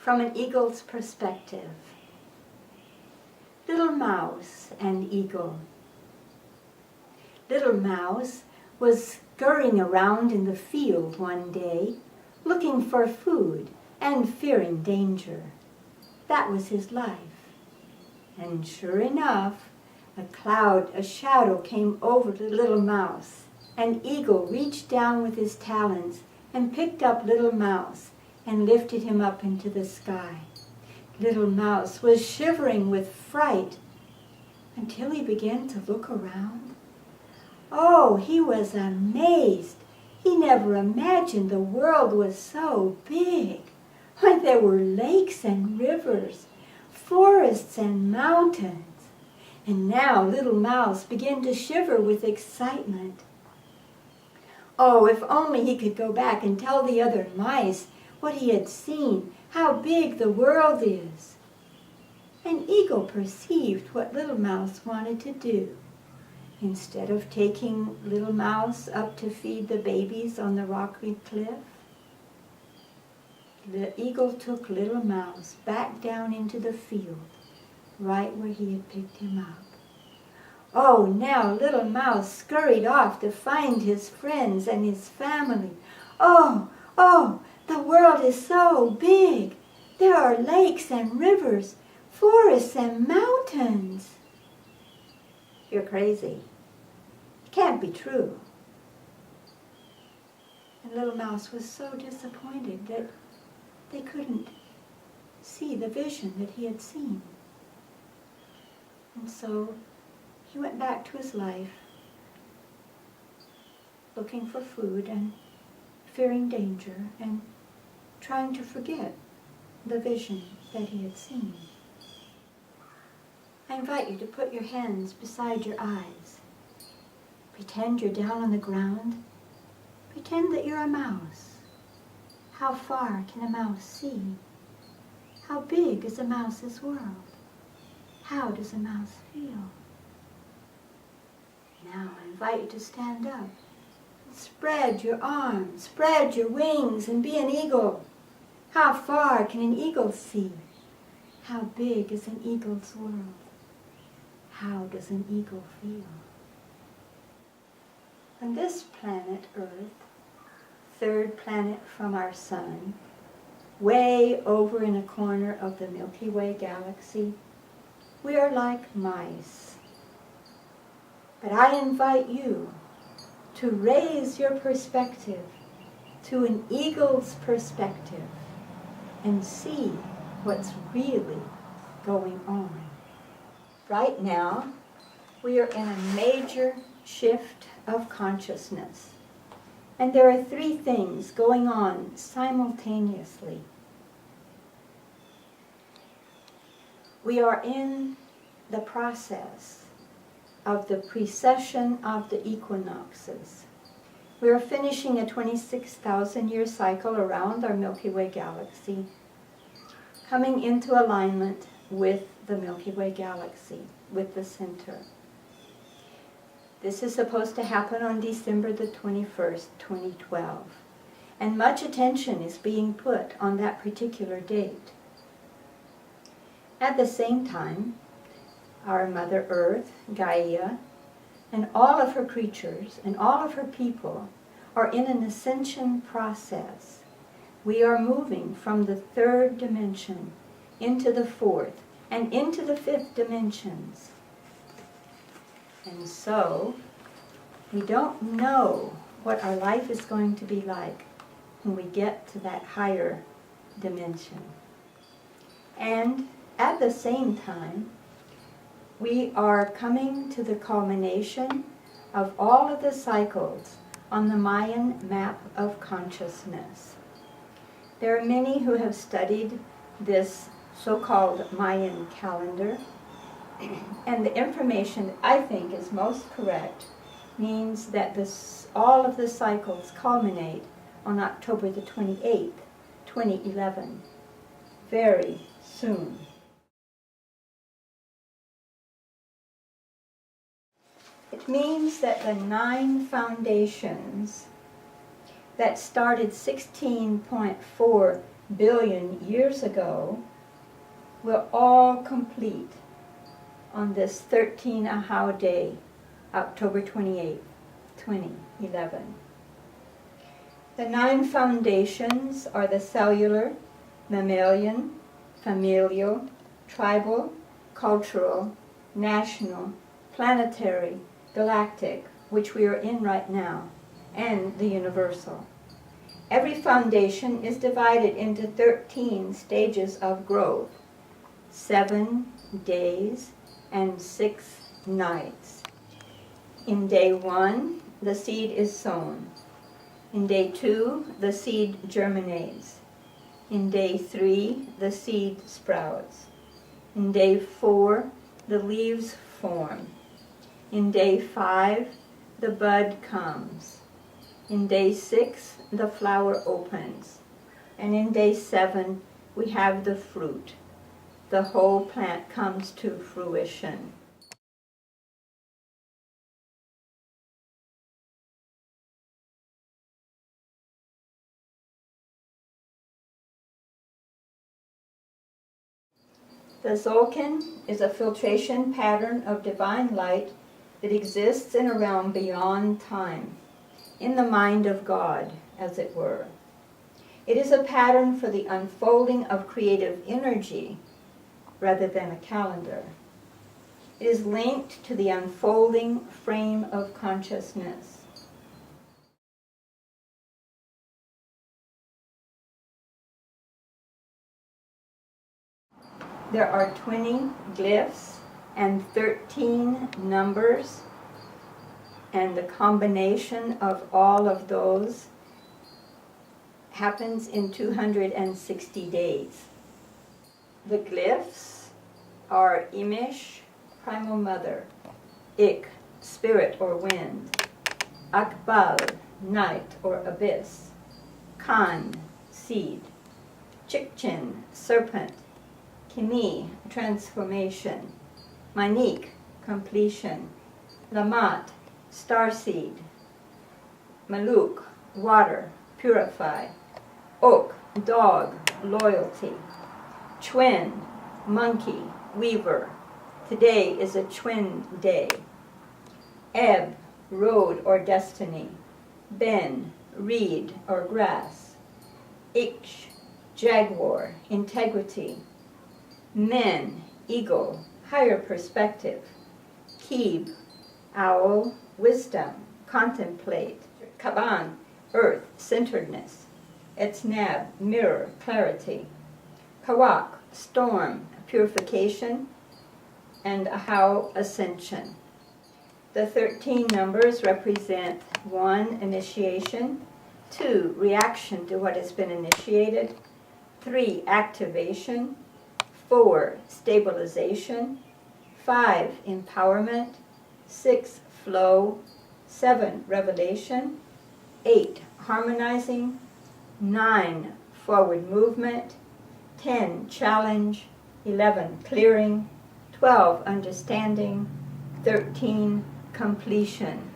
from an eagle's perspective. Little Mouse and Eagle. Little Mouse was scurrying around in the field one day, looking for food and fearing danger. That was his life. And sure enough, a shadow came over the little mouse. And Eagle reached down with his talons and picked up Little Mouse and lifted him up into the sky. Little Mouse was shivering with fright until he began to look around. Oh, he was amazed. He never imagined the world was so big. Why, there were lakes and rivers, forests and mountains. And now Little Mouse began to shiver with excitement. Oh, if only he could go back and tell the other mice what he had seen, how big the world is. And Eagle perceived what Little Mouse wanted to do. Instead of taking Little Mouse up to feed the babies on the rocky cliff, the Eagle took Little Mouse back down into the field, right where he had picked him up. Oh, now Little Mouse scurried off to find his friends and his family. Oh, the world is so big. There are lakes and rivers, forests and mountains. You're crazy. It can't be true. And Little Mouse was so disappointed that they couldn't see the vision that he had seen. And so he went back to his life, looking for food and fearing danger and trying to forget the vision that he had seen. I invite you to put your hands beside your eyes. Pretend you're down on the ground. Pretend that you're a mouse. How far can a mouse see? How big is a mouse's world? How does a mouse feel? Now I invite you to stand up. Spread your arms, spread your wings, and be an eagle. How far can an eagle see? How big is an eagle's world? How does an eagle feel? On this planet Earth, third planet from our sun, way over in a corner of the Milky Way galaxy, we are like mice. But I invite you to raise your perspective to an eagle's perspective and see what's really going on. Right now, we are in a major shift of consciousness. And there are three things going on simultaneously. We are in the process of the precession of the equinoxes. We are finishing a 26,000-year cycle around our Milky Way galaxy, coming into alignment with the Milky Way galaxy, with the center. This is supposed to happen on December the 21st, 2012. And much attention is being put on that particular date. At the same time, our Mother Earth, Gaia, and all of her creatures and all of her people are in an ascension process. We are moving from the third dimension into the fourth and into the fifth dimensions. And so, we don't know what our life is going to be like when we get to that higher dimension. And at the same time, we are coming to the culmination of all of the cycles on the Mayan map of consciousness. There are many who have studied this so-called Mayan calendar, and the information that I think is most correct means that all of the cycles culminate on October the 28th, 2011, very soon. It means that the 9 foundations that started 16.4 billion years ago will all complete on this 13 Ahau day, October 28, 2011. The 9 foundations are the cellular, mammalian, familial, tribal, cultural, national, planetary, galactic, which we are in right now, and the universal. Every foundation is divided into 13 stages of growth, 7 days and 6 nights. In day 1, the seed is sown. In day 2, the seed germinates. In day 3, the seed sprouts. In day 4, the leaves form. In day 5, the bud comes. In day 6, the flower opens. And in day 7, we have the fruit. The whole plant comes to fruition. The Tzolkin is a filtration pattern of divine light that exists in a realm beyond time, in the mind of God, as it were. It is a pattern for the unfolding of creative energy rather than a calendar. It is linked to the unfolding frame of consciousness. There are 20 glyphs and 13 numbers, and the combination of all of those happens in 260 days. The glyphs are Imish, primal mother; Ik, spirit or wind; Akbal, night or abyss; Khan, seed; Chikchin, serpent; Kimi, transformation; Manik, completion; Lamat, starseed; Maluk, water, purify; Ok, dog, loyalty; Chwin, monkey, weaver. Today is a Chwin day. Eb, road or destiny; Ben, reed or grass; Iksh, jaguar, integrity; Men, eagle, higher perspective; Kib, owl, wisdom, contemplate; Kaban, earth, centeredness; Etznab, mirror, clarity; Kawak, storm, purification; and Ahau, ascension. The 13 numbers represent 1, initiation; 2, reaction to what has been initiated; 3, activation; 4, stabilization; 5, empowerment; 6, flow; 7, revelation; 8, harmonizing; 9, forward movement; 10, challenge; 11, clearing; 12, understanding; 13, completion.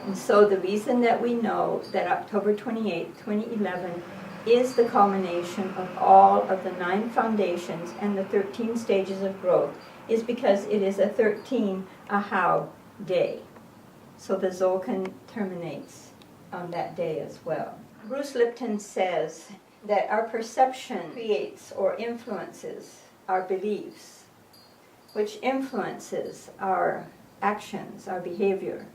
And so the reason that we know that October 28, 2011 is the culmination of all of the 9 foundations and the 13 stages of growth is because it is a 13 Ahau day. So the Tzolkin terminates on that day as well. Bruce Lipton says that our perception creates or influences our beliefs, which influences our actions, our behavior,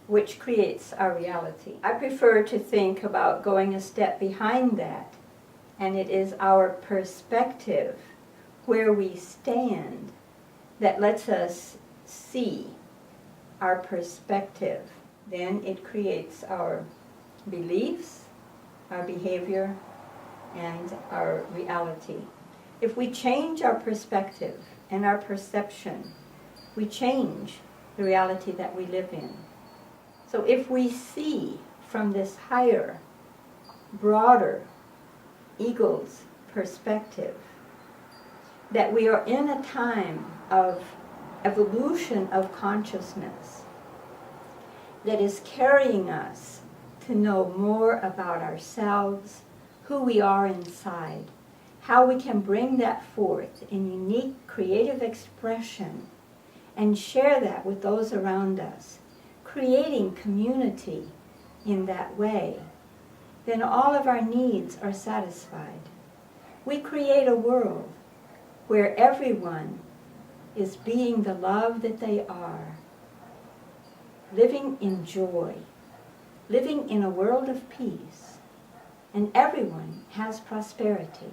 which creates our reality. I prefer to think about going a step behind that, and it is our perspective, where we stand, that lets us see our perspective. Then it creates our beliefs, our behavior, and our reality. If we change our perspective and our perception, we change the reality that we live in. So if we see from this higher, broader eagle's perspective that we are in a time of evolution of consciousness that is carrying us to know more about ourselves, who we are inside, how we can bring that forth in unique creative expression and share that with those around us, creating community in that way, then all of our needs are satisfied. We create a world where everyone is being the love that they are, living in joy, living in a world of peace, and everyone has prosperity.